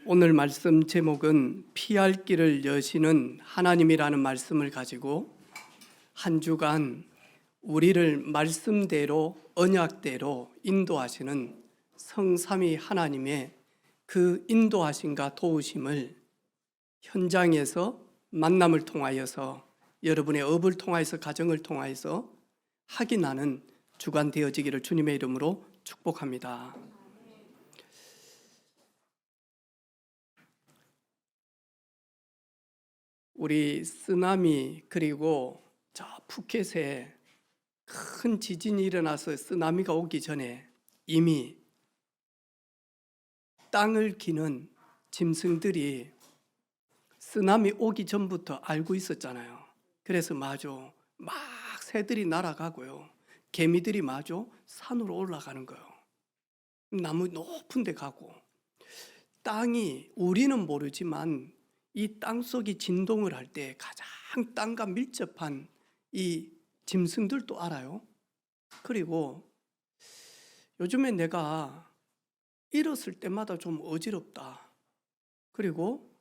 오늘 말씀 제목은 피할 길을 여시는 하나님이라는 말씀을 가지고 한 주간 우리를 말씀대로 언약대로 인도하시는 성삼위 하나님의 그 인도하심과 도우심을 현장에서 만남을 통하여서 여러분의 업을 통하여서 가정을 통하여서 확인하는 주간 되어지기를 주님의 이름으로 축복합니다. 우리 쓰나미 그리고 저 푸켓에 큰 지진이 일어나서 쓰나미가 오기 전에 이미 땅을 기는 짐승들이 쓰나미 오기 전부터 알고 있었잖아요. 그래서 마저 막 새들이 날아가고요. 개미들이 마저 산으로 올라가는 거예요. 나무 높은 데 가고 땅이 우리는 모르지만 이 땅속이 진동을 할 때 가장 땅과 밀접한 이 짐승들도 알아요. 그리고 요즘에 내가 일었을 때마다 좀 어지럽다. 그리고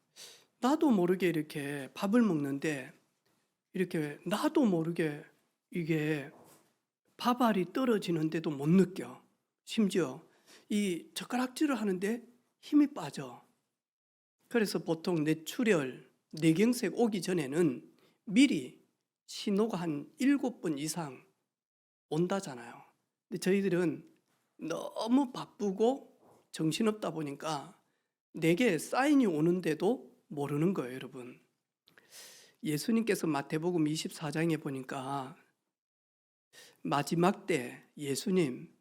나도 모르게 이렇게 밥을 먹는데 이렇게 나도 모르게 이게 밥알이 떨어지는데도 못 느껴. 심지어 이 젓가락질을 하는데 힘이 빠져. 그래서 보통 뇌출혈, 뇌경색 오기 전에는 미리 신호가 한 7번 이상 온다잖아요. 근데 저희들은 너무 바쁘고 정신없다 보니까 내게 사인이 오는데도 모르는 거예요, 여러분. 예수님께서 마태복음 24장에 보니까 마지막 때 예수님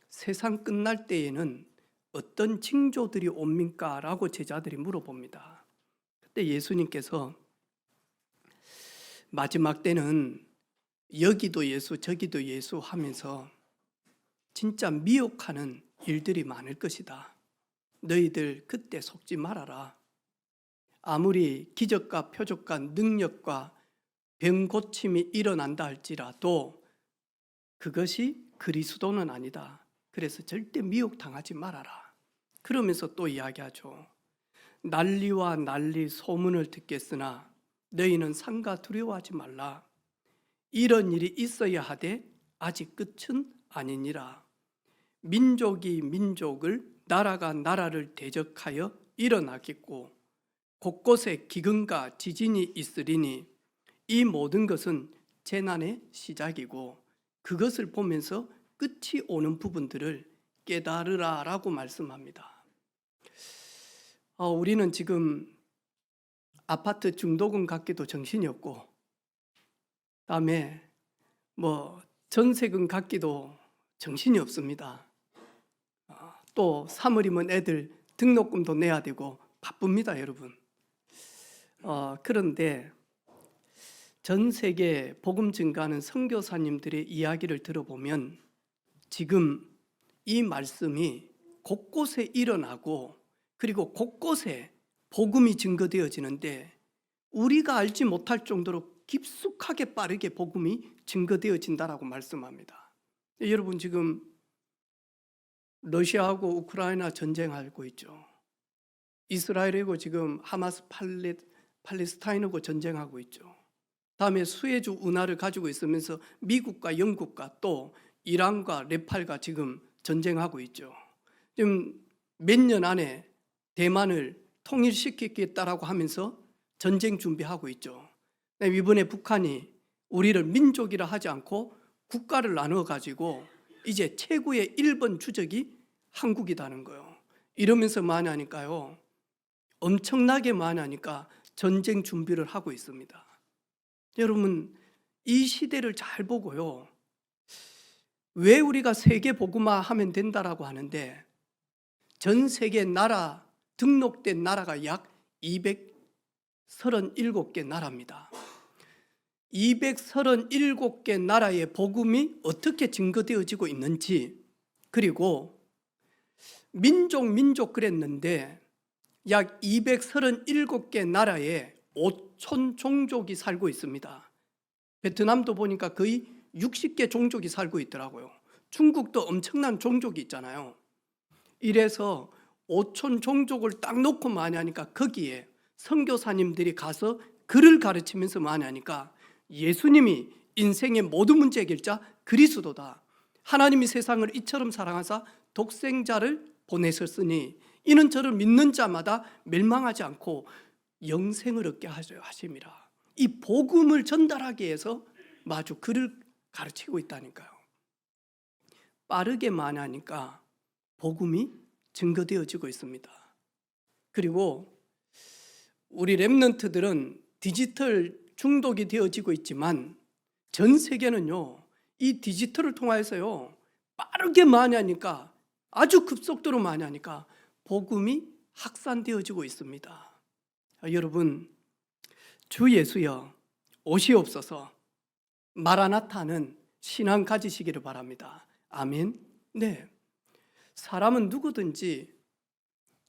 세상 끝날 때에는 어떤 징조들이 옵니까? 라고 제자들이 물어봅니다. 그때 예수님께서 마지막 때는 여기도 예수 저기도 예수 하면서 진짜 미혹하는 일들이 많을 것이다. 너희들 그때 속지 말아라. 아무리 기적과 표적과 능력과 병 고침이 일어난다 할지라도 그것이 그리스도는 아니다. 그래서 절대 미혹당하지 말아라. 그러면서 또 이야기하죠. 난리와 난리 소문을 듣겠으나 너희는 상가 두려워하지 말라. 이런 일이 있어야 하되 아직 끝은 아니니라. 민족이 민족을 나라가 나라를 대적하여 일어나겠고 곳곳에 기근과 지진이 있으리니 이 모든 것은 재난의 시작이고 그것을 보면서 끝이 오는 부분들을 깨달으라라고 말씀합니다. 우리는 지금 아파트 중도금 갚기도 정신이 없고 그다음에 전세금 갚기도 정신이 없습니다. 또 3월이면 애들 등록금도 내야 되고 바쁩니다, 여러분. 그런데 전 세계 복음 증가하는 선교사님들의 이야기를 들어보면 지금 이 말씀이 곳곳에 일어나고 그리고 곳곳에 복음이 증거되어지는데 우리가 알지 못할 정도로 깊숙하게 빠르게 복음이 증거되어진다라고 말씀합니다. 여러분 지금 러시아하고 우크라이나 전쟁하고 있죠. 이스라엘하고 지금 하마스 팔레스타인하고 전쟁하고 있죠. 다음에 수에즈 운하를 가지고 있으면서 미국과 영국과 또 이란과 네팔과 지금 전쟁하고 있죠. 지금 몇 년 안에 대만을 통일시키겠다라고 하면서 전쟁 준비하고 있죠. 이번에 북한이 우리를 민족이라 하지 않고 국가를 나누어 가지고 이제 최고의 1번 주적이 한국이라는 거예요. 이러면서 많이 하니까요. 엄청나게 많이 하니까 전쟁 준비를 하고 있습니다. 여러분 이 시대를 잘 보고요. 왜 우리가 세계 복음화 하면 된다라고 하는데 전 세계 나라 등록된 나라가 약 237개 나라입니다. 237개 나라의 복음이 어떻게 증거되어지고 있는지 그리고 민족 그랬는데 약 237개 나라에 5천 종족이 살고 있습니다. 베트남도 보니까 거의 60개 종족이 살고 있더라고요. 중국도 엄청난 종족이 있잖아요. 이래서 오촌 종족을 딱 놓고 많이 하니까 거기에 선교사님들이 가서 글을 가르치면서 많이 하니까 예수님이 인생의 모든 문제 해결자 그리스도다. 하나님이 세상을 이처럼 사랑하사 독생자를 보내셨으니 이는 저를 믿는 자마다 멸망하지 않고 영생을 얻게 하심이라. 이 복음을 전달하기 위해서 마주 글을 가르치고 있다니까요. 빠르게 많이 하니까 복음이 증거되어지고 있습니다. 그리고 우리 렘넌트들은 디지털 중독이 되어지고 있지만 전 세계는요, 이 디지털을 통해서요 빠르게 많이 하니까, 아주 급속도로 많이 하니까 복음이 확산되어지고 있습니다. 여러분, 주 예수여 오시옵소서 마라나타는 신앙 가지시기를 바랍니다. 아멘. 네, 사람은 누구든지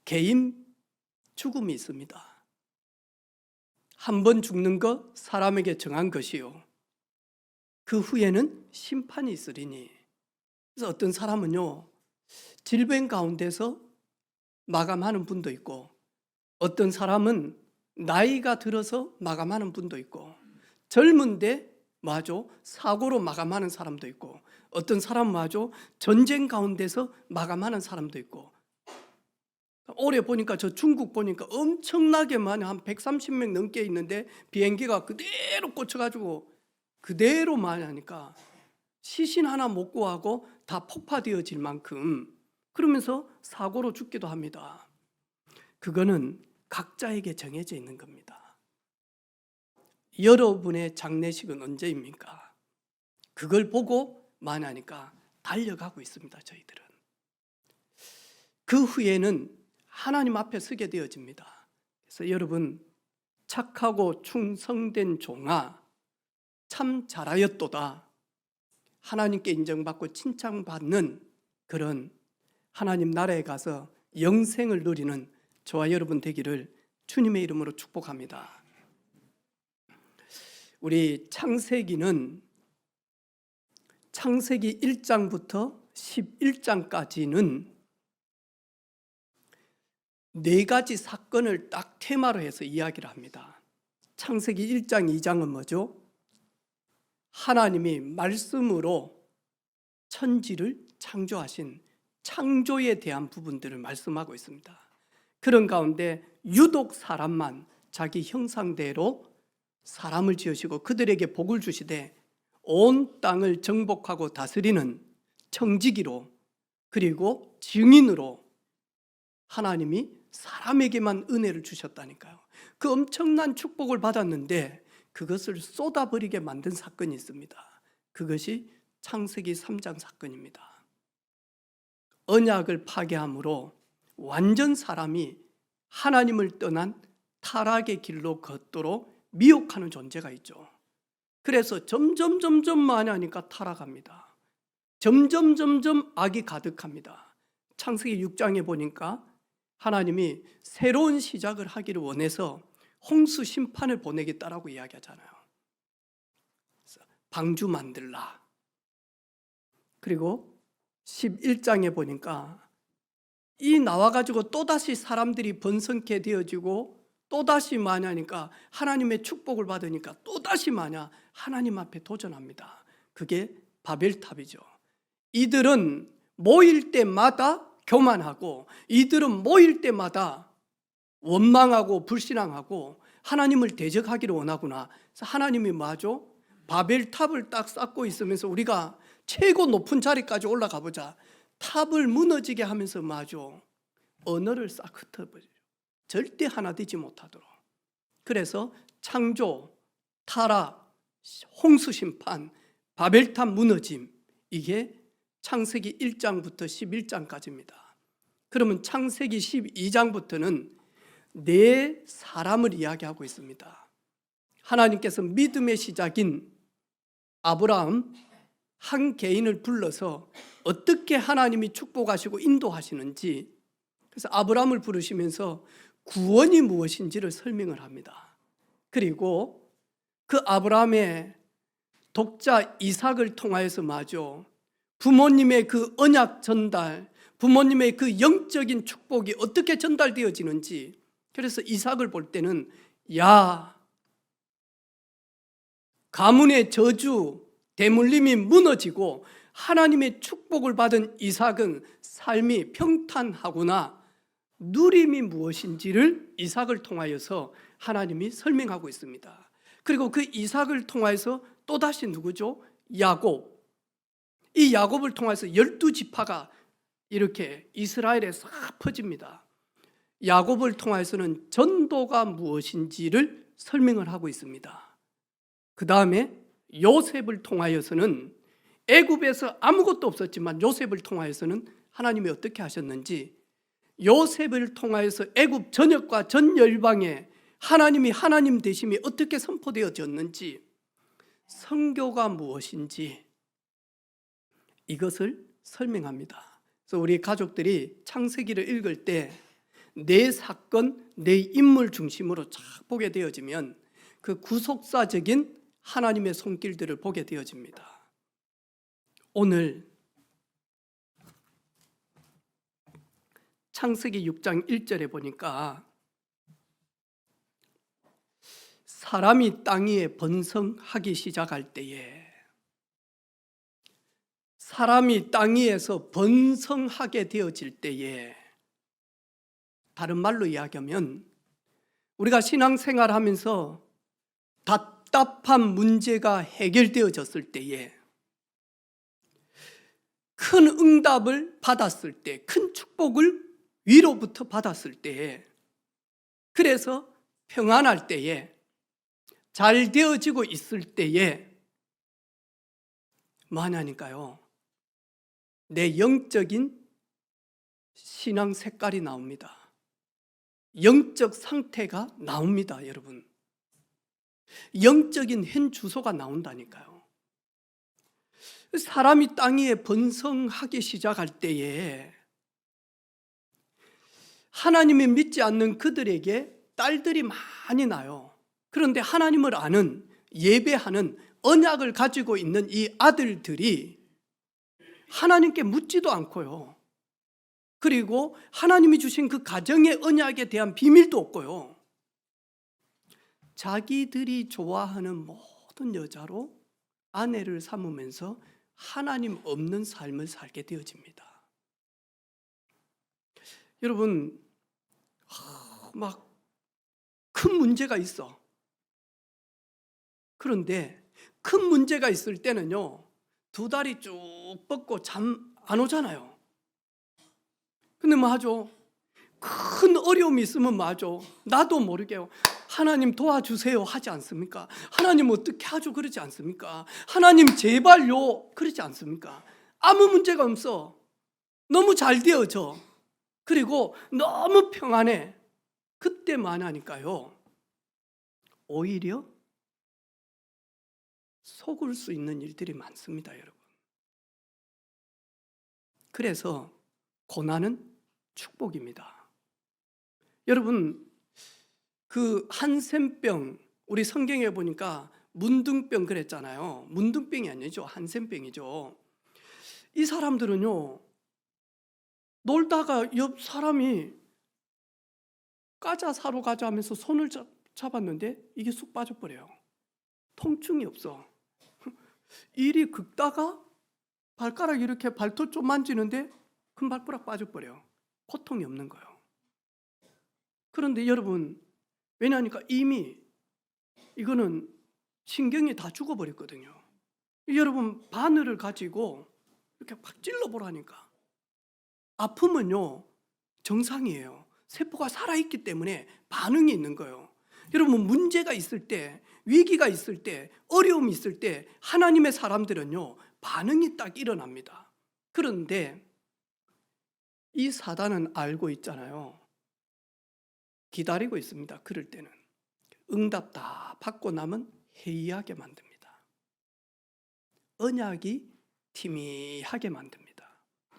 개인 죽음이 있습니다. 한 번 죽는 것 사람에게 정한 것이요 그 후에는 심판이 있으리니. 그래서 어떤 사람은요 질병 가운데서 마감하는 분도 있고, 어떤 사람은 나이가 들어서 마감하는 분도 있고, 젊은데 뭐하죠? 사고로 마감하는 사람도 있고, 어떤 사람은 뭐하죠? 전쟁 가운데서 마감하는 사람도 있고. 올해 보니까 저 중국 보니까 엄청나게 많이 한 130명 넘게 있는데 비행기가 그대로 꽂혀가지고 그대로 많이 하니까 시신 하나 못 구하고 다 폭파되어질 만큼, 그러면서 사고로 죽기도 합니다. 그거는 각자에게 정해져 있는 겁니다. 여러분의 장례식은 언제입니까? 그걸 보고 많이 하니까 달려가고 있습니다. 저희들은 그 후에는 하나님 앞에 서게 되어집니다. 그래서 여러분, 착하고 충성된 종아 참 잘하였도다, 하나님께 인정받고 칭찬받는 그런 하나님 나라에 가서 영생을 누리는 저와 여러분 되기를 주님의 이름으로 축복합니다. 우리 창세기는 창세기 1장부터 11장까지는 네 가지 사건을 딱 테마로 해서 이야기를 합니다. 창세기 1장, 2장은 뭐죠? 하나님이 말씀으로 천지를 창조하신 창조에 대한 부분들을 말씀하고 있습니다. 그런 가운데 유독 사람만 자기 형상대로 사람을 지으시고 그들에게 복을 주시되 온 땅을 정복하고 다스리는 청지기로, 그리고 증인으로 하나님이 사람에게만 은혜를 주셨다니까요. 그 엄청난 축복을 받았는데 그것을 쏟아버리게 만든 사건이 있습니다. 그것이 창세기 3장 사건입니다. 언약을 파괴함으로 완전 사람이 하나님을 떠난 타락의 길로 걷도록 미혹하는 존재가 있죠. 그래서 점점 많이 하니까 타락합니다. 점점 악이 가득합니다. 창세기 6장에 보니까 하나님이 새로운 시작을 하기를 원해서 홍수 심판을 보내겠다라고 이야기하잖아요. 방주 만들라. 그리고 11장에 보니까 이 나와가지고 또다시 사람들이 번성케 되어지고 또다시 많이 하니까 하나님의 축복을 받으니까 또다시 많이 하나님 앞에 도전합니다. 그게 바벨탑이죠. 이들은 모일 때마다 교만하고, 이들은 모일 때마다 원망하고 불신앙하고 하나님을 대적하기를 원하구나. 그래서 하나님이 뭐하죠? 바벨탑을 딱 쌓고 있으면서 우리가 최고 높은 자리까지 올라가 보자. 탑을 무너지게 하면서 뭐하죠? 언어를 싹 흩어버려요. 절대 하나 되지 못하도록. 그래서 창조, 타락, 홍수 심판, 바벨탑 무너짐, 이게 창세기 1장부터 11장까지입니다. 그러면 창세기 12장부터는 네 사람을 이야기하고 있습니다. 하나님께서 믿음의 시작인 아브라함 한 개인을 불러서 어떻게 하나님이 축복하시고 인도하시는지, 그래서 아브라함을 부르시면서 구원이 무엇인지를 설명을 합니다. 그리고 그 아브라함의 독자 이삭을 통하여서 부모님의 그 언약 전달, 부모님의 그 영적인 축복이 어떻게 전달되어지는지, 그래서 이삭을 볼 때는 야, 가문의 저주, 대물림이 무너지고 하나님의 축복을 받은 이삭은 삶이 평탄하구나, 누림이 무엇인지를 이삭을 통하여서 하나님이 설명하고 있습니다. 그리고 그 이삭을 통하여서 또다시 누구죠? 야곱. 이 야곱을 통해서 12지파가 이렇게 이스라엘에 싹 퍼집니다. 야곱을 통해서는 전도가 무엇인지를 설명을 하고 있습니다. 그 다음에 요셉을 통하여서는 애굽에서 아무것도 없었지만 요셉을 통하여서는 하나님이 어떻게 하셨는지, 요셉을 통하여서 애굽 전역과 전 열방에 하나님이 하나님 되심이 어떻게 선포되어졌는지, 선교가 무엇인지 이것을 설명합니다. 그래서 우리 가족들이 창세기를 읽을 때 내 사건, 내 인물 중심으로 쫙 보게 되어지면 그 구속사적인 하나님의 손길들을 보게 되어집니다. 오늘 창세기 6장 1절에 보니까 사람이 땅 위에 번성하기 시작할 때에, 사람이 땅 위에서 번성하게 되어질 때에, 다른 말로 이야기하면 우리가 신앙생활하면서 답답한 문제가 해결되어졌을 때에, 큰 응답을 받았을 때, 큰 축복을 위로부터 받았을 때에, 그래서 평안할 때에, 잘 되어지고 있을 때에 뭐 하냐니까요, 내 영적인 신앙 색깔이 나옵니다. 영적 상태가 나옵니다. 여러분, 영적인 현 주소가 나온다니까요. 사람이 땅 위에 번성하기 시작할 때에 하나님이 믿지 않는 그들에게 딸들이 많이 나요. 그런데 하나님을 아는, 예배하는, 언약을 가지고 있는 이 아들들이 하나님께 묻지도 않고요, 그리고 하나님이 주신 그 가정의 언약에 대한 비밀도 없고요, 자기들이 좋아하는 모든 여자로 아내를 삼으면서 하나님 없는 삶을 살게 되어집니다. 여러분, 막 큰 문제가 있어. 그런데 큰 문제가 있을 때는요, 두 다리 쭉 뻗고 잠 안 오잖아요. 근데 뭐 하죠? 큰 어려움이 있으면 뭐 하죠? 나도 모르게요, 하나님 도와주세요 하지 않습니까? 하나님 어떻게 하죠? 그러지 않습니까? 하나님 제발요 그러지 않습니까? 아무 문제가 없어. 너무 잘 되어져. 그리고 너무 평안해. 그때만 하니까요, 오히려 속을 수 있는 일들이 많습니다. 여러분, 그래서 고난은 축복입니다. 여러분, 그 한센병, 우리 성경에 보니까 문둥병 그랬잖아요. 문둥병이 아니죠, 한센병이죠. 이 사람들은요, 놀다가 옆 사람이 과자 사러 가자 하면서 손을 잡았는데 이게 쑥 빠져버려요. 통증이 없어. 일이 긁다가 발가락 이렇게 발톱 좀 만지는데 큰 발가락 빠져버려요. 고통이 없는 거예요. 그런데 여러분, 왜냐하니까 이미 이거는 신경이 다 죽어버렸거든요. 여러분, 바늘을 가지고 이렇게 팍 찔러보라니까 아프면요 정상이에요. 세포가 살아있기 때문에 반응이 있는 거예요. 여러분, 문제가 있을 때, 위기가 있을 때, 어려움이 있을 때 하나님의 사람들은요 반응이 딱 일어납니다. 그런데 이 사단은 알고 있잖아요. 기다리고 있습니다. 그럴 때는 응답 다 받고 나면 해이하게 만듭니다. 언약이 희미하게 만듭니다.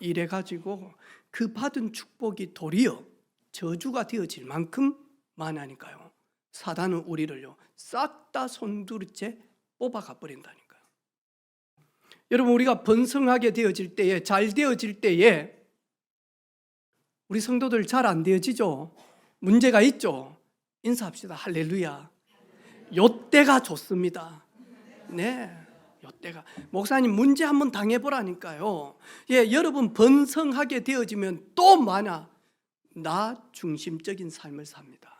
이래가지고 그 받은 축복이 도리어 저주가 되어질 만큼 많으니까요, 사단은 우리를요 싹 다 손두르째 뽑아가 버린다니까요. 여러분, 우리가 번성하게 되어질 때에, 잘 되어질 때에 우리 성도들 잘 안 되어지죠? 문제가 있죠? 인사합시다. 할렐루야. 요때가 좋습니다. 네, 요때가. 목사님 문제 한번 당해보라니까요. 예, 여러분 번성하게 되어지면 또 뭐냐? 나 중심적인 삶을 삽니다.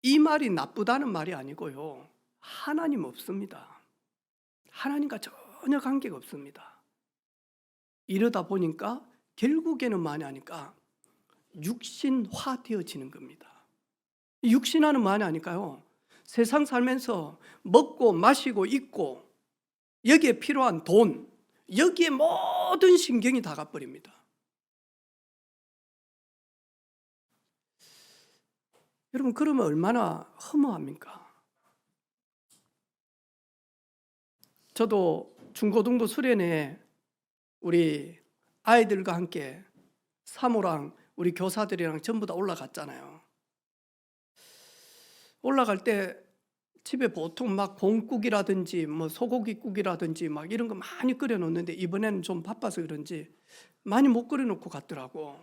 이 말이 나쁘다는 말이 아니고요. 하나님 없습니다. 하나님과 전혀 관계가 없습니다. 이러다 보니까 결국에는 뭐냐 하니까 육신화 되어지는 겁니다. 육신화는 뭐냐 하니까요. 세상 살면서 먹고 마시고 입고 여기에 필요한 돈, 여기에 모든 신경이 다 가버립니다. 여러분 그러면 얼마나 허무합니까? 저도 중고등부 수련회 우리 아이들과 함께 사모랑 우리 교사들이랑 전부 다 올라갔잖아요. 올라갈 때 집에 보통 막 봄국이라든지 뭐 소고기국이라든지 막 이런 거 많이 끓여 놓는데 이번에는 좀 바빠서 그런지 많이 못 끓여 놓고 갔더라고.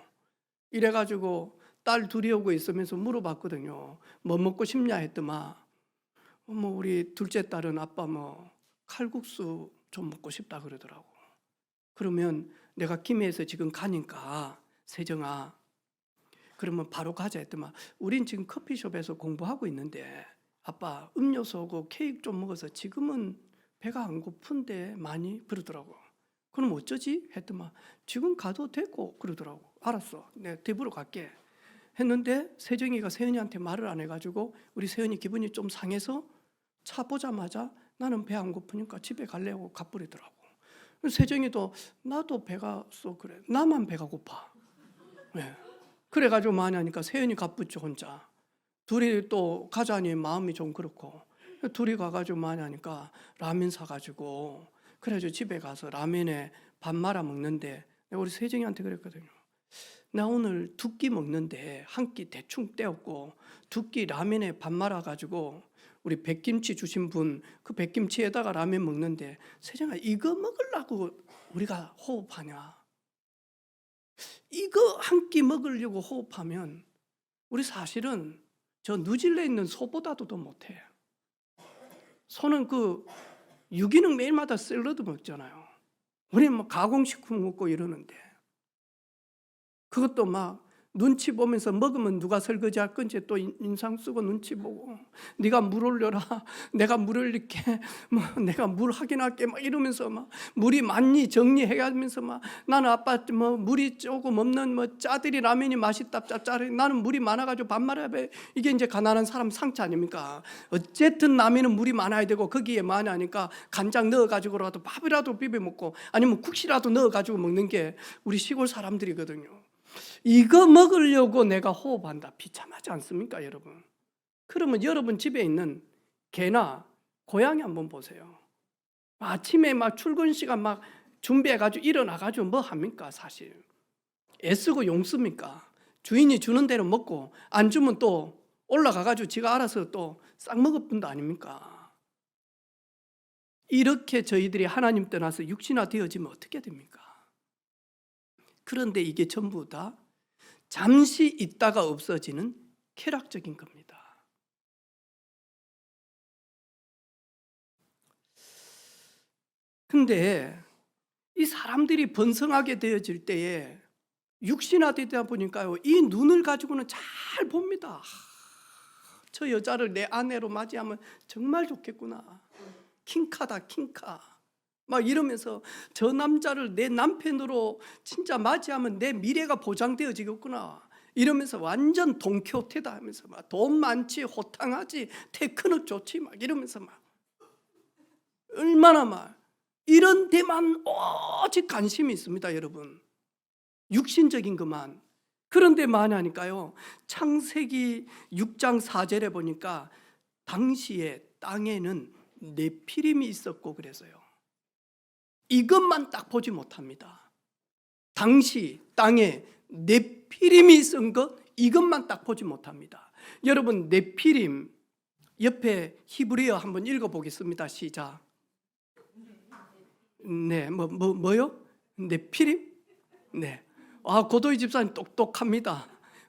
이래가지고 딸 둘이 오고 있으면서 물어봤거든요. 뭐 먹고 싶냐 했더만 뭐 우리 둘째 딸은 아빠 뭐 칼국수 좀 먹고 싶다 그러더라고. 그러면 내가 김해에서 지금 가니까 세정아 그러면 바로 가자 했더만 우린 지금 커피숍에서 공부하고 있는데 아빠 음료수하고 케이크 좀 먹어서 지금은 배가 안 고픈데 많이 그러더라고. 그럼 어쩌지? 했더만 지금 가도 되고 그러더라고. 알았어, 내가 뒤부러 갈게 했는데 세정이가 세연이한테 말을 안 해가지고 우리 세연이 기분이 좀 상해서 차 보자마자 나는 배 안 고프니까 집에 갈래고 가버리더라고. 세정이도 나도 배가 써 그래. 나만 배가 고파. 네. 그래가지고 많이 하니까 세연이 가쁘죠 혼자. 둘이 또 가자니 마음이 좀 그렇고 둘이 가가지고 많이 하니까 라면 사가지고 그래가지고 집에 가서 라면에 밥 말아 먹는데 내가 우리 세정이한테 그랬거든요. 나 오늘 두 끼 먹는데 한 끼 대충 떼었고 두 끼 라면에 밥 말아가지고 우리 백김치 주신 분 그 백김치에다가 라면 먹는데 세정아 이거 먹으려고 우리가 호흡하냐? 이거 한 끼 먹으려고 호흡하면 우리 사실은 저 뉴질랜드에 있는 소보다도 더 못해. 소는 그 유기농 매일마다 샐러드 먹잖아요. 우리는 뭐 가공식품 먹고 이러는데 그것도 막 눈치 보면서 먹으면 누가 설거지할 건지 또 인상 쓰고 눈치 보고 네가 물 올려라 내가 물 올릴게 뭐 내가 물 확인할게 막 이러면서 막 물이 많니 정리해가면서 막 나는 아빠 뭐 물이 조금 없는 뭐 짜들이 라면이 맛있다 짭짤해 나는 물이 많아가지고 밥 말아야 돼. 이게 이제 가난한 사람 상처 아닙니까? 어쨌든 라면은 물이 많아야 되고 거기에 많이 하니까 간장 넣어가지고라도 밥이라도 비벼 먹고 아니면 국시라도 넣어가지고 먹는 게 우리 시골 사람들이거든요. 이거 먹으려고 내가 호흡한다. 비참하지 않습니까, 여러분? 그러면 여러분 집에 있는 개나 고양이 한번 보세요. 아침에 막 출근 시간 막 준비해가지고 일어나가지고 뭐 합니까, 사실? 애쓰고 용씁니까? 주인이 주는 대로 먹고 안 주면 또 올라가가지고 지가 알아서 또 싹 먹을 뿐도 아닙니까? 이렇게 저희들이 하나님 떠나서 육신화 되어지면 어떻게 됩니까? 그런데 이게 전부 다 잠시 있다가 없어지는 쾌락적인 겁니다. 근데 이 사람들이 번성하게 되어질 때에 육신화되다 보니까요, 이 눈을 가지고는 잘 봅니다. 저 여자를 내 아내로 맞이하면 정말 좋겠구나. 킹카다, 킹카. 막 이러면서 저 남자를 내 남편으로 진짜 맞이하면 내 미래가 보장되어지겠구나. 이러면서 완전 돈키호테다 하면서 막 돈 많지, 호탕하지, 테크닉 좋지 막 이러면서 막 얼마나 막 이런 데만 오직 관심이 있습니다, 여러분. 육신적인 것만. 그런데 많으니까요. 창세기 6장 4절에 보니까 당시에 땅에는 네피림이 있었고 그래서요. 이것만 딱 보지 못합니다. 당시 땅에 네피림이 있은 것 이것만 딱 보지 못합니다. 여러분 네피림 옆에 히브리어 한번 읽어보겠습니다. 시작. 네, 뭐요? 네피림? 네. 고도희 집사님 똑똑합니다.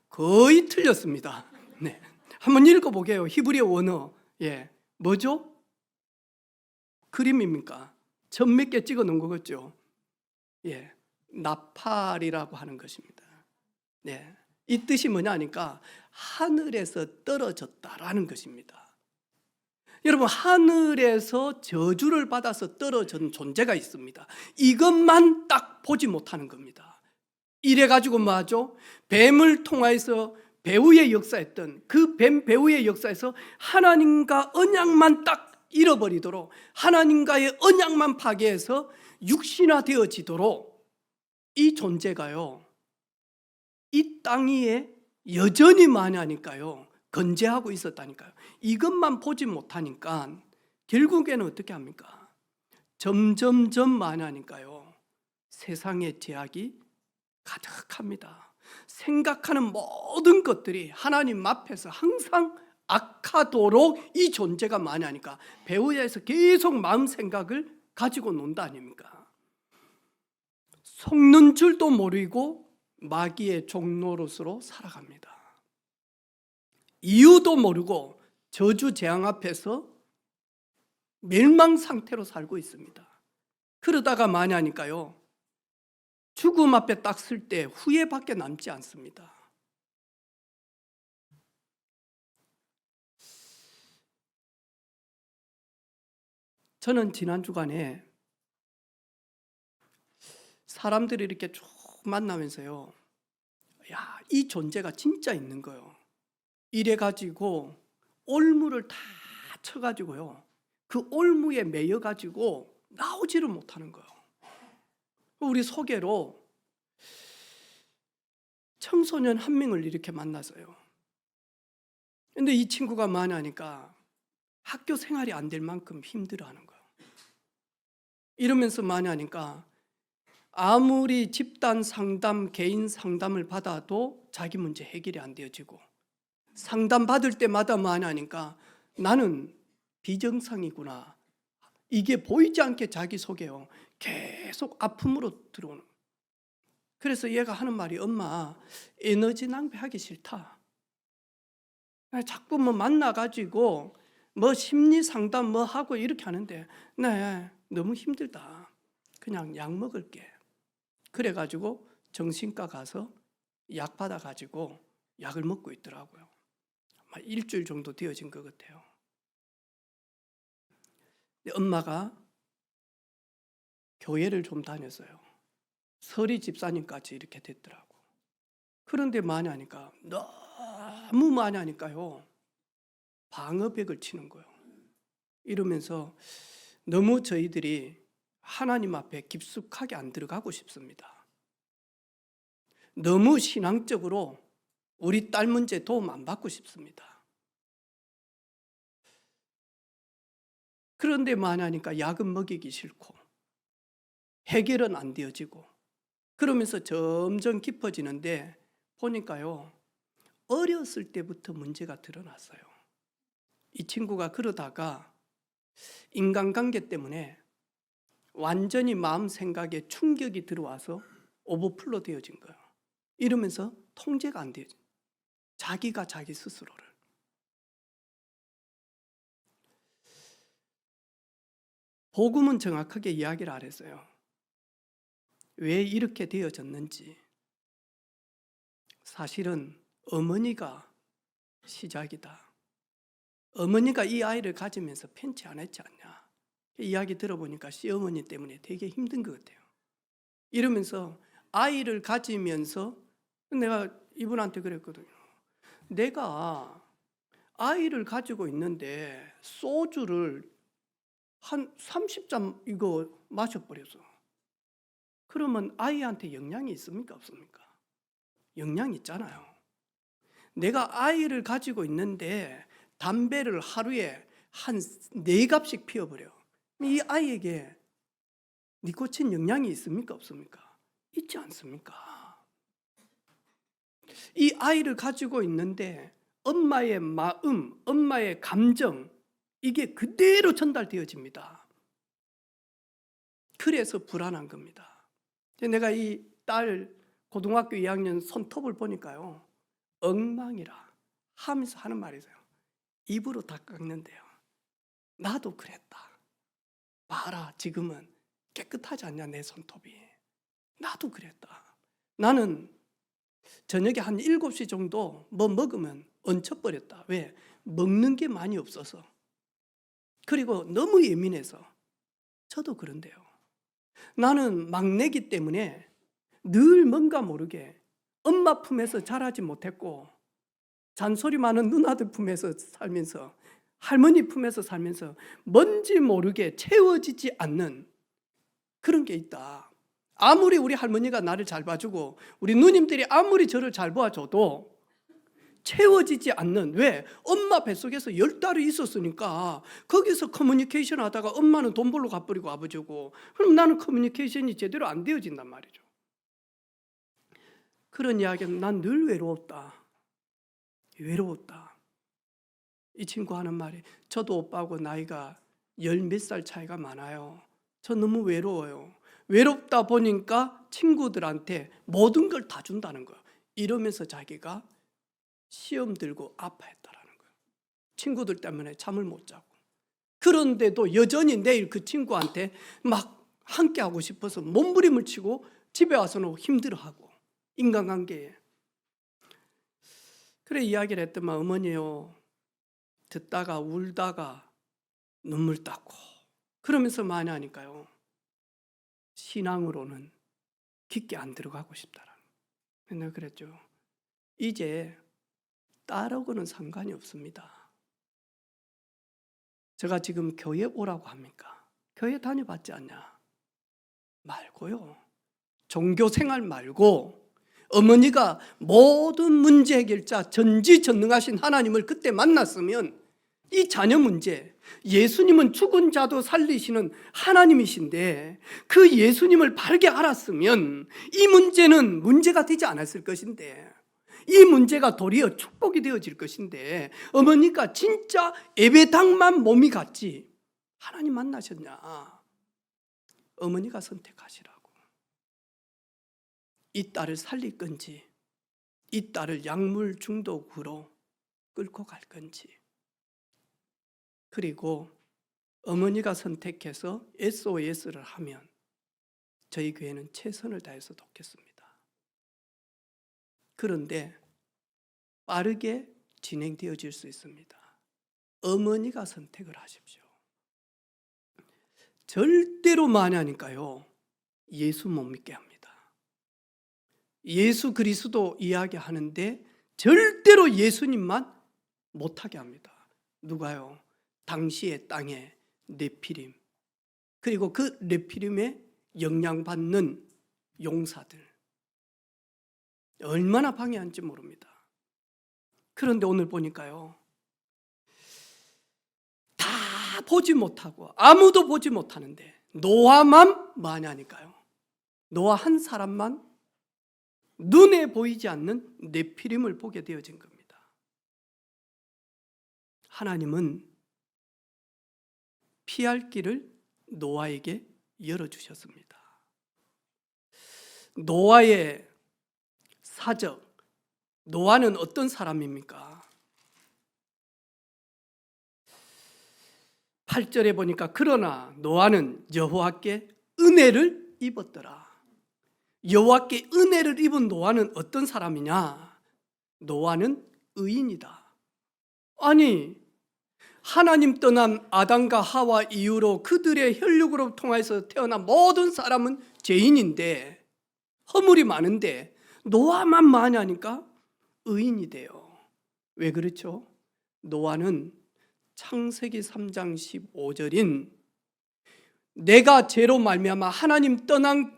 거의 틀렸습니다. 네. 한번 읽어보게요. 히브리어 원어. 예. 뭐죠? 그림입니까? 점 몇 개 찍어 놓은 거겠죠? 예. 나팔이라고 하는 것입니다. 네. 이 뜻이 뭐냐니까 하늘에서 떨어졌다라는 것입니다. 여러분, 하늘에서 저주를 받아서 떨어진 존재가 있습니다. 이것만 딱 보지 못하는 겁니다. 이래가지고 뭐하죠? 뱀을 통하여서 배후의 역사했던 그 뱀 배후의 역사에서 하나님과 언약만 딱 잃어버리도록, 하나님과의 언약만 파괴해서 육신화되어지도록 이 존재가요, 이 땅 위에 여전히 많이 하니까요, 건재하고 있었다니까요. 이것만 보지 못하니까 결국에는 어떻게 합니까? 점점점 많이 하니까요, 세상의 제약이 가득합니다. 생각하는 모든 것들이 하나님 앞에서 항상 악하도록 이 존재가 많이 하니까 배우자에서 계속 마음 생각을 가지고 논다 아닙니까? 속는 줄도 모르고 마귀의 종노릇으로 살아갑니다. 이유도 모르고 저주 재앙 앞에서 멸망 상태로 살고 있습니다. 그러다가 많이 하니까요, 죽음 앞에 딱 설 때 후회밖에 남지 않습니다. 저는 지난 주간에 사람들이 이렇게 쭉 만나면서요, 야, 이 존재가 진짜 있는 거예요. 이래가지고 올무를 다 쳐가지고요, 그 올무에 매여가지고 나오지를 못하는 거예요. 우리 소개로 청소년 한 명을 이렇게 만났어요. 근데 이 친구가 많이 하니까 학교 생활이 안 될 만큼 힘들어하는 거예요. 이러면서 많이 하니까 아무리 집단 상담, 개인 상담을 받아도 자기 문제 해결이 안 되어지고, 상담 받을 때마다 많이 하니까 나는 비정상이구나, 이게 보이지 않게 자기소개요, 계속 아픔으로 들어오는. 그래서 얘가 하는 말이, 엄마, 에너지 낭비하기 싫다. 자꾸 뭐 만나가지고 뭐 심리 상담 뭐 하고 이렇게 하는데 네, 너무 힘들다. 그냥 약 먹을게. 그래가지고 정신과 가서 약 받아가지고 약을 먹고 있더라고요. 아마 일주일 정도 되어진 것 같아요. 근데 엄마가 교회를 좀 다녔어요. 서리 집사님까지 이렇게 됐더라고. 그런데 많이 하니까, 너무 많이 하니까요, 방어벽을 치는 거예요. 이러면서 너무 저희들이 하나님 앞에 깊숙하게 안 들어가고 싶습니다. 너무 신앙적으로 우리 딸 문제 도움 안 받고 싶습니다. 그런데 많이 하니까 약은 먹이기 싫고 해결은 안 되어지고, 그러면서 점점 깊어지는데 보니까요, 어렸을 때부터 문제가 드러났어요. 이 친구가 그러다가 인간관계 때문에 완전히 마음 생각에 충격이 들어와서 오버플로 되어진 거예요. 이러면서 통제가 안 되어진, 자기가 자기 스스로를. 복음은 정확하게 이야기를 안 했어요. 왜 이렇게 되어졌는지. 사실은 어머니가 시작이다. 어머니가 이 아이를 가지면서 편치 않았지 않냐. 이야기 들어보니까 시어머니 때문에 되게 힘든 것 같아요. 이러면서 아이를 가지면서 내가 이분한테 그랬거든요. 내가 아이를 가지고 있는데 소주를 한 30잔 이거 마셔버렸어. 그러면 아이한테 영향이 있습니까? 없습니까? 영향이 있잖아요. 내가 아이를 가지고 있는데 담배를 하루에 한 4갑씩 피워버려. 이 아이에게 니코틴 영향이 있습니까? 없습니까? 있지 않습니까? 이 아이를 가지고 있는데 엄마의 마음, 엄마의 감정, 이게 그대로 전달되어집니다. 그래서 불안한 겁니다. 내가 이 딸 고등학교 2학년 손톱을 보니까요, 엉망이라 하면서 하는 말이 있어요. 입으로 다 깎는데요. 나도 그랬다. 봐라, 지금은 깨끗하지 않냐 내 손톱이. 나도 그랬다. 나는 저녁에 한 7시 정도 뭐 먹으면 얹혀버렸다. 왜? 먹는 게 많이 없어서. 그리고 너무 예민해서. 저도 그런데요. 나는 막내기 때문에 늘 뭔가 모르게 엄마 품에서 자라지 못했고, 잔소리 많은 누나들 품에서 살면서, 할머니 품에서 살면서 뭔지 모르게 채워지지 않는 그런 게 있다. 아무리 우리 할머니가 나를 잘 봐주고 우리 누님들이 아무리 저를 잘 봐줘도 채워지지 않는, 왜? 엄마 뱃속에서 10달이 있었으니까 거기서 커뮤니케이션 하다가 엄마는 돈 벌러 가버리고 아버지고, 그럼 나는 커뮤니케이션이 제대로 안 되어진단 말이죠. 그런 이야기는 난 늘 외로웠다. 외로웠다. 이 친구 하는 말이, 저도 오빠하고 나이가 10몇 살 차이가 많아요. 저 너무 외로워요. 외롭다 보니까 친구들한테 모든 걸 다 준다는 거예요. 이러면서 자기가 시험 들고 아파했다라는 거예요. 친구들 때문에 잠을 못 자고. 그런데도 여전히 내일 그 친구한테 막 함께 하고 싶어서 몸부림을 치고 집에 와서는 힘들어하고. 인간관계에. 그래 이야기를 했더만, 어머니요, 듣다가 울다가 눈물 닦고 그러면서 많이 하니까요, 신앙으로는 깊게 안 들어가고 싶다라는. 내가 그랬죠. 이제 딸하고는 상관이 없습니다. 제가 지금 교회 오라고 합니까? 교회 다녀봤지 않냐? 말고요. 종교 생활 말고 어머니가 모든 문제 해결자 전지전능하신 하나님을 그때 만났으면 이 자녀 문제, 예수님은 죽은 자도 살리시는 하나님이신데 그 예수님을 바르게 알았으면 이 문제는 문제가 되지 않았을 것인데, 이 문제가 도리어 축복이 되어질 것인데, 어머니가 진짜 예배당만 몸이 갔지 하나님 만나셨냐? 어머니가 선택하시라고. 이 딸을 살릴 건지, 이 딸을 약물 중독으로 끌고 갈 건지. 그리고 어머니가 선택해서 SOS를 하면 저희 교회는 최선을 다해서 돕겠습니다. 그런데 빠르게 진행되어질 수 있습니다. 어머니가 선택을 하십시오. 절대로 만약하니까요, 예수 못 믿게 합니다. 예수 그리스도 이야기하는데 절대로 예수님만 못하게 합니다. 누가요? 당시의 땅에 네피림, 그리고 그 네피림에 영향받는 용사들, 얼마나 방해한지 모릅니다. 그런데 오늘 보니까요, 다 보지 못하고 아무도 보지 못하는데 노아만 만약하니까요, 노아 한 사람만 눈에 보이지 않는 네피림을 보게 되어진 겁니다. 하나님은 피할 길을 노아에게 열어주셨습니다. 노아의 사적, 노아는 어떤 사람입니까? 8절에 보니까, 그러나 노아는 여호와께 은혜를 입었더라. 여호와께 은혜를 입은 노아는 어떤 사람이냐? 노아는 의인이다. 아니, 하나님 떠난 아담과 하와 이후로 그들의 혈육으로 통해서 태어난 모든 사람은 죄인인데, 허물이 많은데 노아만 많으니까 의인이 돼요. 왜 그렇죠? 노아는 창세기 3장 15절인 내가 죄로 말미암아 하나님 떠난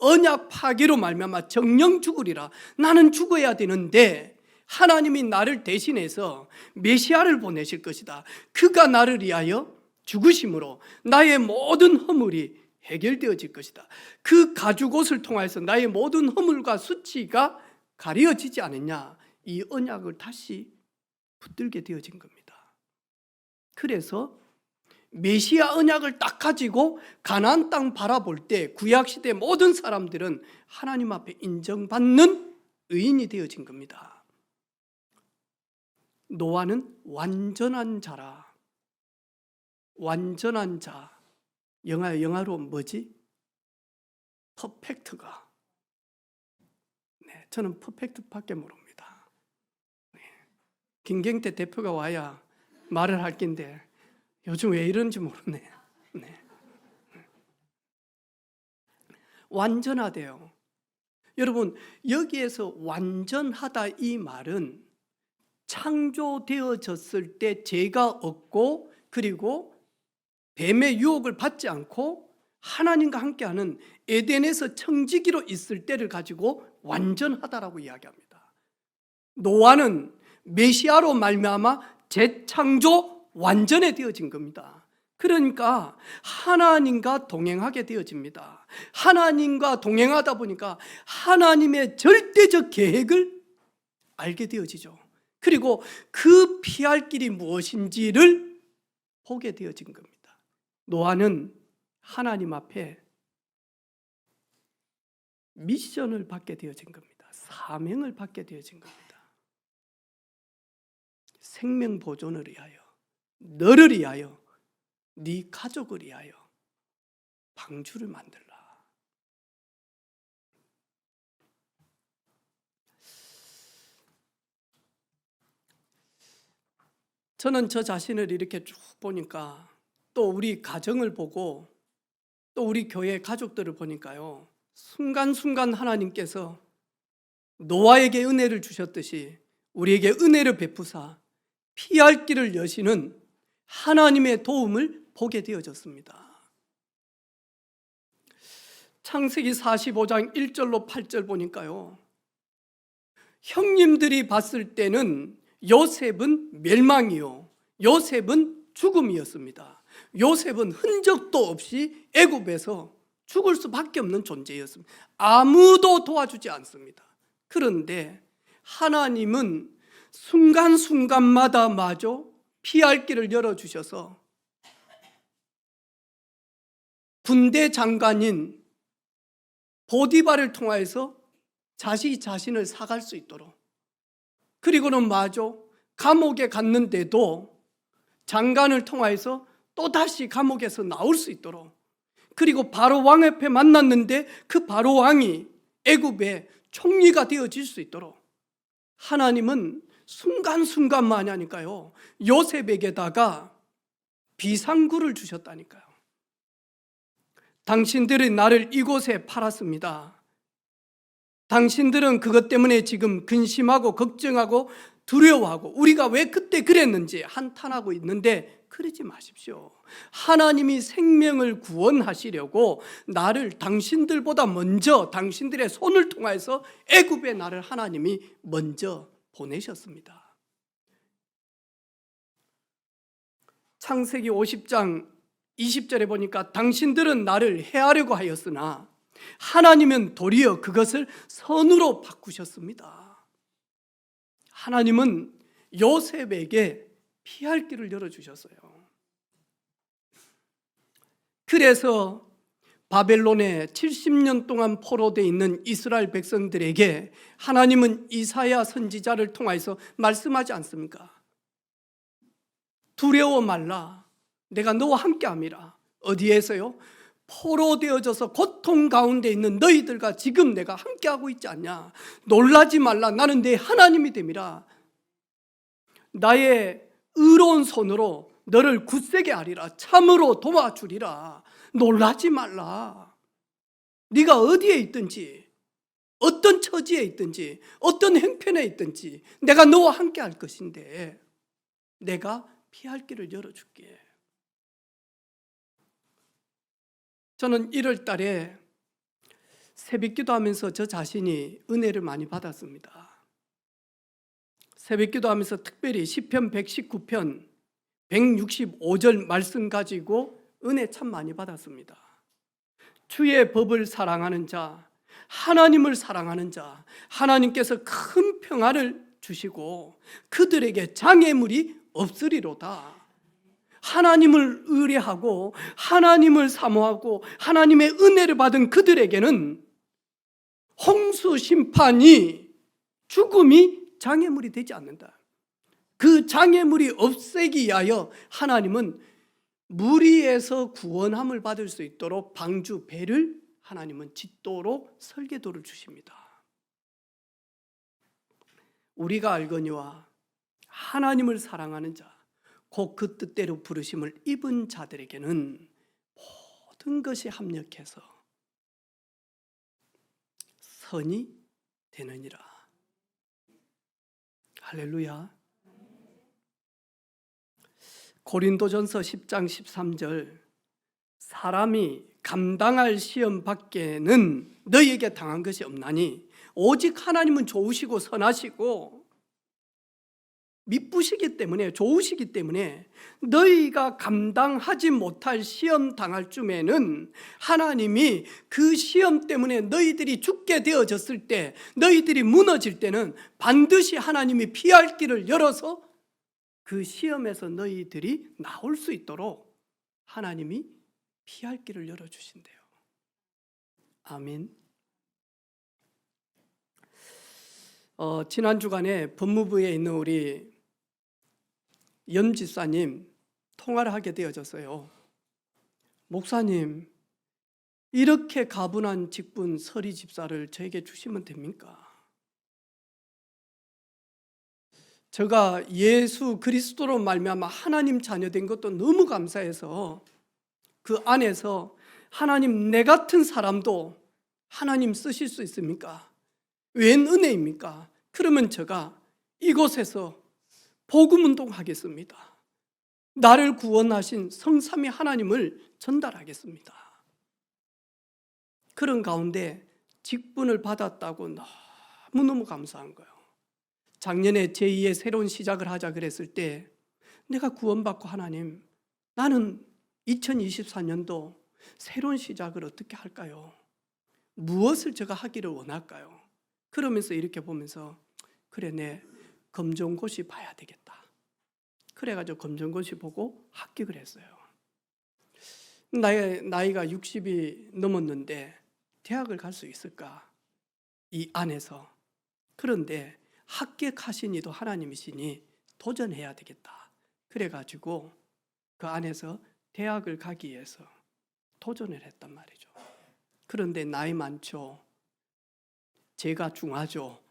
언약 파괴로 말미암아 정령 죽으리라, 나는 죽어야 되는데 하나님이 나를 대신해서 메시아를 보내실 것이다, 그가 나를 위하여 죽으심으로 나의 모든 허물이 해결되어질 것이다, 그 가죽옷을 통해서 나의 모든 허물과 수치가 가려지지 않느냐, 이 언약을 다시 붙들게 되어진 겁니다. 그래서 메시아 언약을 딱 가지고 가나안 땅 바라볼 때 구약시대 모든 사람들은 하나님 앞에 인정받는 의인이 되어진 겁니다. 노아는 완전한 자라. 완전한 자. 영어로 뭐지? 퍼펙트가. 네, 저는 퍼펙트밖에 모릅니다. 네. 김경태 대표가 와야 말을 할 낀데 요즘 왜 이런지 모르네. 네. 완전하대요. 여러분, 여기에서 완전하다 이 말은 창조되어졌을 때 죄가 없고 그리고 뱀의 유혹을 받지 않고 하나님과 함께하는 에덴에서 청지기로 있을 때를 가지고 완전하다라고 이야기합니다. 노아는 메시아로 말미암아 재창조 완전해 되어진 겁니다. 그러니까 하나님과 동행하게 되어집니다. 하나님과 동행하다 보니까 하나님의 절대적 계획을 알게 되어지죠. 그리고 그 피할 길이 무엇인지를 보게 되어진 겁니다. 노아는 하나님 앞에 미션을 받게 되어진 겁니다. 사명을 받게 되어진 겁니다. 생명 보존을 위하여, 너를 위하여, 네 가족을 위하여 방주를 만들라. 저는 저 자신을 이렇게 쭉 보니까 또 우리 가정을 보고 또 우리 교회 가족들을 보니까요, 순간순간 하나님께서 노아에게 은혜를 주셨듯이 우리에게 은혜를 베푸사 피할 길을 여시는 하나님의 도움을 보게 되어졌습니다. 창세기 45장 1절로 8절 보니까요, 형님들이 봤을 때는 요셉은 멸망이요, 요셉은 죽음이었습니다. 요셉은 흔적도 없이 애굽에서 죽을 수밖에 없는 존재였습니다. 아무도 도와주지 않습니다. 그런데 하나님은 순간순간마다 마저 피할 길을 열어주셔서 군대 장관인 보디발을 통하여서 자신을 사갈 수 있도록, 그리고는 마저 감옥에 갔는데도 장관을 통하여서 또다시 감옥에서 나올 수 있도록, 그리고 바로 왕 앞에 만났는데 그 바로 왕이 애굽의 총리가 되어질 수 있도록 하나님은 순간순간만 하니까요, 요셉에게다가 비상구를 주셨다니까요. 당신들이 나를 이곳에 팔았습니다. 당신들은 그것 때문에 지금 근심하고 걱정하고 두려워하고 우리가 왜 그때 그랬는지 한탄하고 있는데 그러지 마십시오. 하나님이 생명을 구원하시려고 나를 당신들보다 먼저 당신들의 손을 통해서 애굽에 나를 하나님이 먼저 보내셨습니다. 창세기 50장 20절에 보니까 당신들은 나를 해하려고 하였으나 하나님은 도리어 그것을 선으로 바꾸셨습니다. 하나님은 요셉에게 피할 길을 열어주셨어요. 그래서 바벨론에 70년 동안 포로되어 있는 이스라엘 백성들에게 하나님은 이사야 선지자를 통해서 말씀하지 않습니까? 두려워 말라, 내가 너와 함께함이라. 어디에서요? 포로되어져서 고통 가운데 있는 너희들과 지금 내가 함께하고 있지 않냐. 놀라지 말라, 나는 내 하나님이 됨이라. 나의 의로운 손으로 너를 굳세게 하리라. 참으로 도와주리라. 놀라지 말라. 네가 어디에 있든지, 어떤 처지에 있든지, 어떤 형편에 있든지 내가 너와 함께 할 것인데 내가 피할 길을 열어줄게. 저는 1월 달에 새벽기도 하면서 저 자신이 은혜를 많이 받았습니다. 새벽기도 하면서 특별히 시편 119편 165절 말씀 가지고 은혜 참 많이 받았습니다. 주의 법을 사랑하는 자, 하나님을 사랑하는 자, 하나님께서 큰 평안을 주시고 그들에게 장애물이 없으리로다. 하나님을 의뢰하고 하나님을 사모하고 하나님의 은혜를 받은 그들에게는 홍수 심판이, 죽음이 장애물이 되지 않는다. 그 장애물이 없애기 위하여 하나님은 무리에서 구원함을 받을 수 있도록 방주 배를 하나님은 짓도록 설계도를 주십니다. 우리가 알거니와 하나님을 사랑하는 자, 곧 그 뜻대로 부르심을 입은 자들에게는 모든 것이 합력해서 선이 되느니라. 할렐루야. 고린도전서 10장 13절, 사람이 감당할 시험 밖에는 너희에게 당한 것이 없나니 오직 하나님은 좋으시고 선하시고 미쁘시기 때문에, 좋으시기 때문에 너희가 감당하지 못할 시험 당할 쯤에는 하나님이 그 시험 때문에 너희들이 죽게 되어졌을 때, 너희들이 무너질 때는 반드시 하나님이 피할 길을 열어서 그 시험에서 너희들이 나올 수 있도록 하나님이 피할 길을 열어주신대요. 아멘. 지난 주간에 법무부에 있는 우리 염 집사님 통화를 하게 되어졌어요. 목사님, 이렇게 가분한 직분 서리 집사를 저에게 주시면 됩니까? 제가 예수 그리스도로 말미암아 하나님 자녀된 것도 너무 감사해서 그 안에서 하나님, 내 같은 사람도 하나님 쓰실 수 있습니까? 웬 은혜입니까? 그러면 제가 이곳에서 복음운동 하겠습니다. 나를 구원하신 성삼위 하나님을 전달하겠습니다. 그런 가운데 직분을 받았다고 너무너무 감사한 거예요. 작년에 제2의 새로운 시작을 하자 그랬을 때 내가 구원받고 하나님, 나는 2024년도 새로운 시작을 어떻게 할까요? 무엇을 제가 하기를 원할까요? 그러면서 이렇게 보면서 그래, 내 검정고시 봐야 되겠다. 그래가지고 검정고시 보고 합격을 했어요. 나이가 60이 넘었는데 대학을 갈 수 있을까? 이 안에서. 그런데 합격하신 이도 하나님이시니 도전해야 되겠다. 그래가지고 그 안에서 대학을 가기 위해서 도전을 했단 말이죠. 그런데 나이 많죠. 제가 중하죠.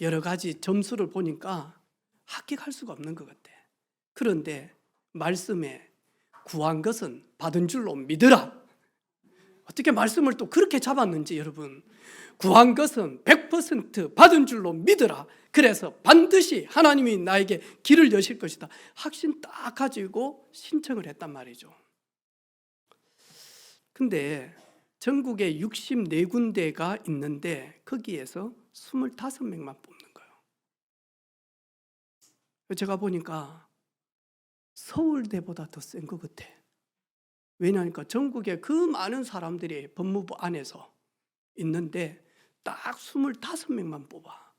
여러 가지 점수를 보니까 합격할 수가 없는 것 같아. 그런데 말씀에 구한 것은 받은 줄로 믿으라. 어떻게 말씀을 또 그렇게 잡았는지 여러분. 구한 것은 100% 받은 줄로 믿으라. 그래서 반드시 하나님이 나에게 길을 여실 것이다. 확신 딱 가지고 신청을 했단 말이죠. 근데 전국에 64군데가 있는데 거기에서 25명만 뽑는 거예요. 제가 보니까 서울대보다 더 센 것 같아. 왜냐하니까 전국에 그 많은 사람들이 법무부 안에서 있는데 딱 25명만 뽑아.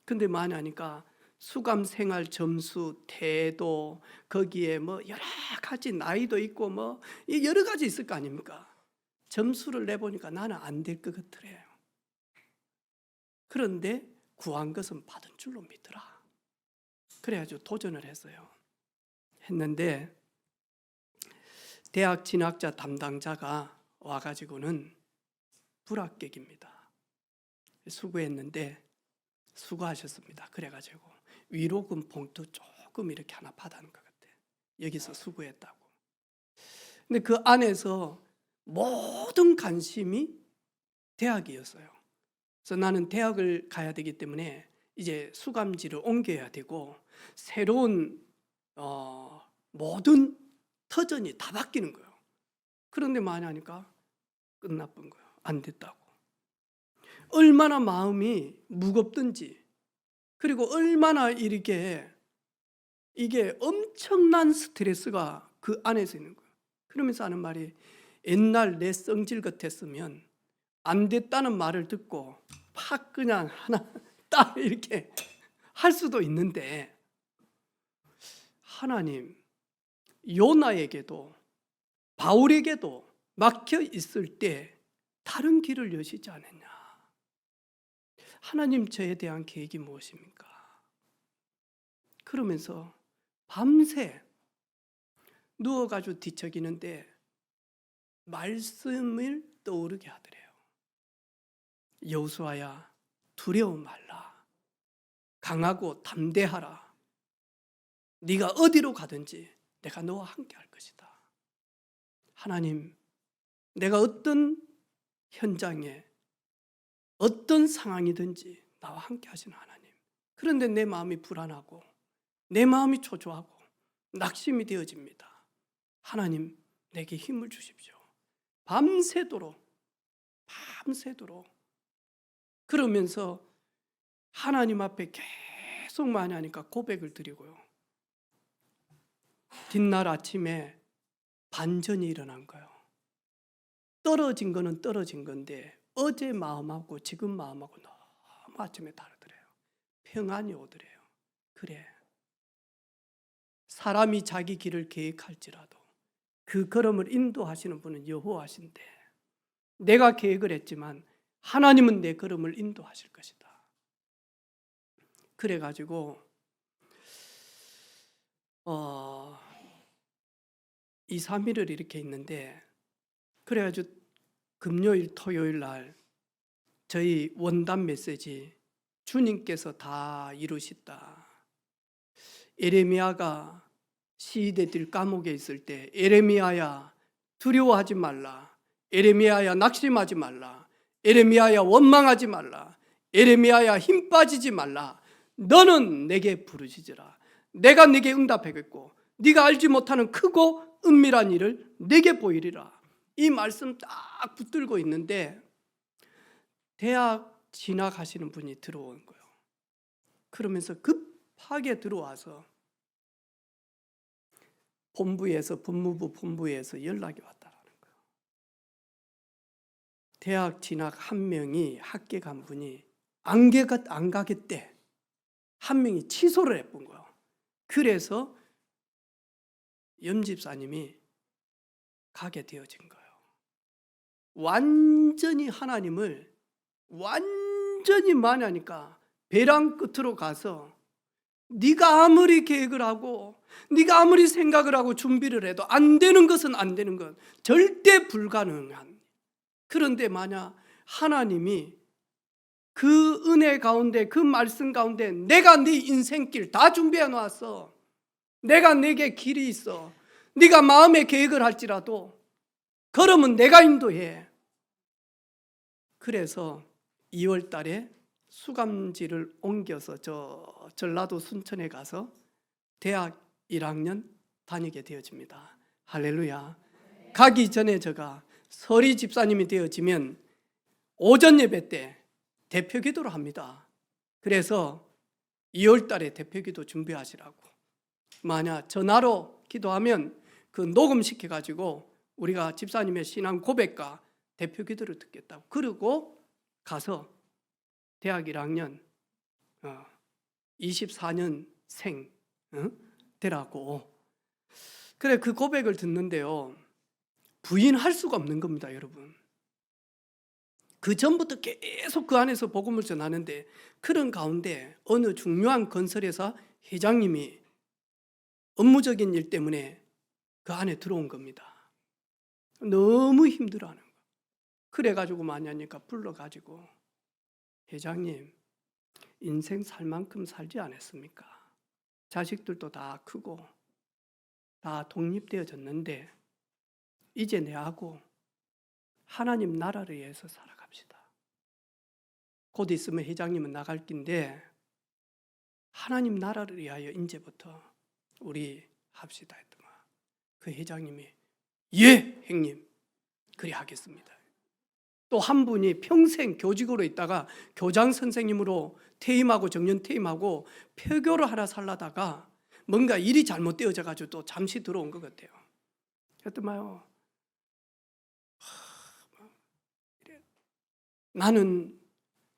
근데 뭐하냐니까 수감 생활 점수, 태도, 거기에 뭐 여러 가지 나이도 있고 뭐 여러 가지 있을 거 아닙니까? 점수를 내보니까 나는 안 될 것 같더래요. 그런데 구한 것은 받은 줄로 믿더라. 그래가지고 도전을 했어요. 했는데 대학 진학자 담당자가 와가지고는 불합격입니다. 수고했는데 수고하셨습니다. 그래가지고 위로금 봉투 조금 이렇게 하나 받아는 것 같아. 여기서 수고했다고. 근데 그 안에서 모든 관심이 대학이었어요. 그래서 나는 대학을 가야 되기 때문에 이제 수감지를 옮겨야 되고 새로운 모든 터전이 다 바뀌는 거예요. 그런데 많이 하니까 끝나쁜 거예요. 안 됐다고. 얼마나 마음이 무겁든지, 그리고 얼마나 이게 엄청난 스트레스가 그 안에서 있는 거예요. 그러면서 하는 말이, 옛날 내 성질 같았으면 안 됐다는 말을 듣고 팍 그냥 하나 딱 이렇게 할 수도 있는데, 하나님, 요나에게도 바울에게도 막혀 있을 때 다른 길을 여시지 않았냐? 하나님 저에 대한 계획이 무엇입니까? 그러면서 밤새 누워가지고 뒤척이는데 말씀을 떠오르게 하더래요. 여호수아야, 두려워 말라. 강하고 담대하라. 네가 어디로 가든지 내가 너와 함께 할 것이다. 하나님, 내가 어떤 현장에 어떤 상황이든지 나와 함께 하시는 하나님. 그런데 내 마음이 불안하고 내 마음이 초조하고 낙심이 되어집니다. 하나님, 내게 힘을 주십시오. 밤새도록 그러면서 하나님 앞에 계속 많이 하니까 고백을 드리고요. 뒷날 아침에 반전이 일어난 거예요. 떨어진 거는 떨어진 건데 어제 마음하고 지금 마음하고 너무 아침에 다르더래요. 평안이 오더래요. 그래, 사람이 자기 길을 계획할지라도 그 걸음을 인도하시는 분은 여호와신데 내가 계획을 했지만 하나님은 내 걸음을 인도하실 것이다. 그래가지고 2, 3일을 이렇게 있는데, 그래가지고 금요일, 토요일 날 저희 원단 메시지 주님께서 다 이루시다. 에레미야가 시대들 감옥에 있을 때 에레미야야 두려워하지 말라. 에레미야야 낙심하지 말라. 에레미야야 원망하지 말라. 에레미야야 힘 빠지지 말라. 너는 내게 부르짖으라. 내가 네게 응답하겠고 네가 알지 못하는 크고 은밀한 일을 네게 보이리라. 이 말씀 딱 붙들고 있는데 대학 진학하시는 분이 들어온 거예요. 그러면서 급하게 들어와서 법무부 본부에서 연락이 왔다라는 거예요. 대학 진학 한 명이 학교 간 분이 안 가겠대. 한 명이 취소를 해본 거예요. 그래서 염집사님이 가게 되어진 거예요. 완전히 하나님을 완전히 많이 하니까 벼랑 끝으로 가서 네가 아무리 계획을 하고 네가 아무리 생각을 하고 준비를 해도 안 되는 것은 안 되는 것, 절대 불가능한. 그런데 만약 하나님이 그 은혜 가운데 그 말씀 가운데 내가 네 인생길 다 준비해 놨어. 내가 내게 길이 있어. 네가 마음의 계획을 할지라도 그러면 내가 인도해. 그래서 2월 달에 수감지를 옮겨서 저 전라도 순천에 가서 대학 1학년 다니게 되어집니다. 할렐루야. 가기 전에 제가 서리 집사님이 되어지면 오전 예배 때 대표 기도를 합니다. 그래서 2월 달에 대표 기도 준비하시라고. 만약 전화로 기도하면 그 녹음시켜 가지고 우리가 집사님의 신앙 고백과 대표 기도를 듣겠다고. 그리고 가서 대학 1학년 24년생 되라고. 그래, 그 고백을 듣는데요, 부인할 수가 없는 겁니다, 여러분. 그 전부터 계속 그 안에서 복음을 전하는데, 그런 가운데 어느 중요한 건설회사 회장님이 업무적인 일 때문에 그 안에 들어온 겁니다. 너무 힘들어하는 거예요. 그래가지고 많이 하니까 불러가지고, 회장님, 인생 살 만큼 살지 않았습니까? 자식들도 다 크고 다 독립되어졌는데 이제 내하고 하나님 나라를 위해서 살아갑시다. 곧 있으면 회장님은 나갈 긴데 하나님 나라를 위하여 이제부터 우리 합시다 했더만 그 회장님이 예 형님 그리 하겠습니다. 또 한 분이 평생 교직으로 있다가 교장 선생님으로 퇴임하고 정년 퇴임하고 폐교를 하나 살라다가 뭔가 일이 잘못되어져 가지고 또 잠시 들어온 것 같아요. 그랬더만요, 나는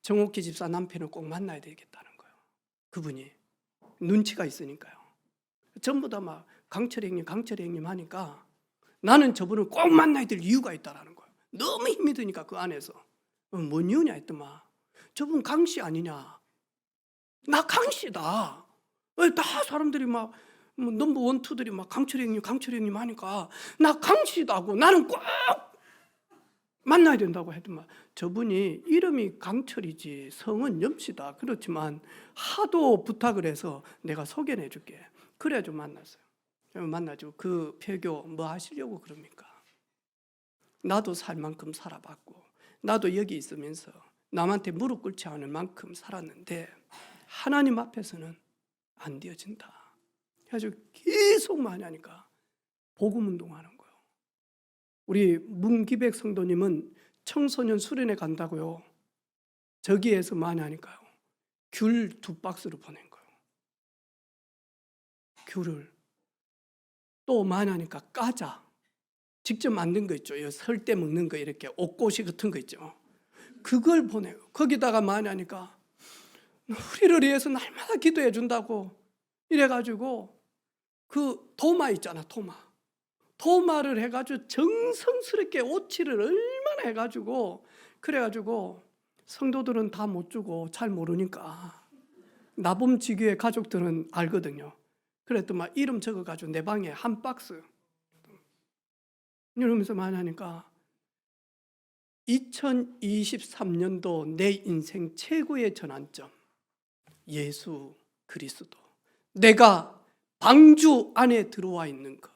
정옥기 집사 남편을 꼭 만나야 되겠다는 거예요. 그분이 눈치가 있으니까요. 전부 다 막 강철이 형님 하니까 나는 저분을 꼭 만나야 될 이유가 있다라는 거예요. 너무 힘이 드니까 그 안에서. 뭔 이유냐 했더만 저분 강씨 아니냐. 나 강씨다. 다 사람들이 막 넘버 원투들이 막 강철이 형님 하니까 나 강씨다고 나는 꼭 만나야 된다고 했더만 저분이 이름이 강철이지 성은 염씨다. 그렇지만 하도 부탁을 해서 내가 소개해 줄게. 그래가지고 만났어요. 만나죠. 그 폐교 뭐 하시려고 그럽니까? 나도 살 만큼 살아봤고 나도 여기 있으면서 남한테 무릎 꿇지 않을 만큼 살았는데 하나님 앞에서는 안 되어진다. 그래서 계속 많이 하니까 복음 운동하는 거예요. 우리 문기백 성도님은 청소년 수련회 간다고요. 저기에서 많이 하니까요. 귤 2박스를 보낸 거예요. 귤을. 또 많이 하니까 까자. 직접 만든 거 있죠. 설 때 먹는 거 이렇게 옥고시 같은 거 있죠. 그걸 보내요. 거기다가 많이 하니까 우리를 위해서 날마다 기도해 준다고 이래가지고 그 도마 있잖아. 도마를 해가지고 정성스럽게 오치를 얼마나 해가지고 그래가지고 성도들은 다 못 주고 잘 모르니까 나범지교의 가족들은 알거든요. 그랬더니 이름 적어가지고 내 방에 한 박스 이러면서 많이 하니까 2023년도 내 인생 최고의 전환점 예수 그리스도. 내가 방주 안에 들어와 있는 것.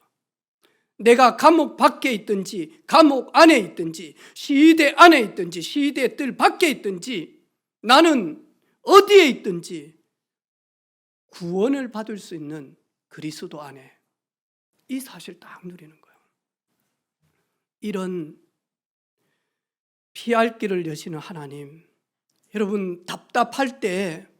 내가 감옥 밖에 있든지 감옥 안에 있든지 시위대 안에 있든지 시위대 뜰 밖에 있든지 나는 어디에 있든지 구원을 받을 수 있는 그리스도 안에 이 사실 딱 누리는 거예요. 이런 피할 길을 여시는 하나님, 여러분 답답할 때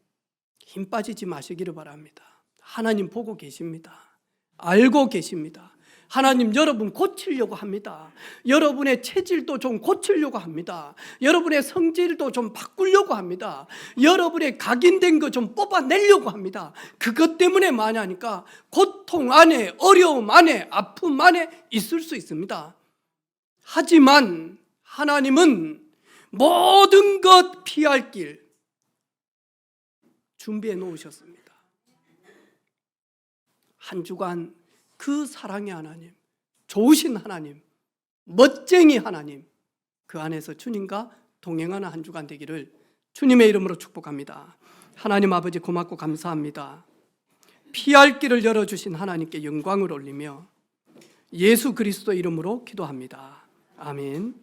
힘 빠지지 마시기를 바랍니다. 하나님 보고 계십니다. 알고 계십니다. 하나님 여러분 고치려고 합니다. 여러분의 체질도 좀 고치려고 합니다. 여러분의 성질도 좀 바꾸려고 합니다. 여러분의 각인된 거 좀 뽑아내려고 합니다. 그것 때문에 많이 하니까 고통 안에 어려움 안에 아픔 안에 있을 수 있습니다. 하지만 하나님은 모든 것 피할 길 준비해 놓으셨습니다. 한 주간 그 사랑의 하나님, 좋으신 하나님, 멋쟁이 하나님, 그 안에서 주님과 동행하는 한 주간 되기를 주님의 이름으로 축복합니다. 하나님 아버지 고맙고 감사합니다. 피할 길을 열어주신 하나님께 영광을 올리며 예수 그리스도 이름으로 기도합니다. 아멘.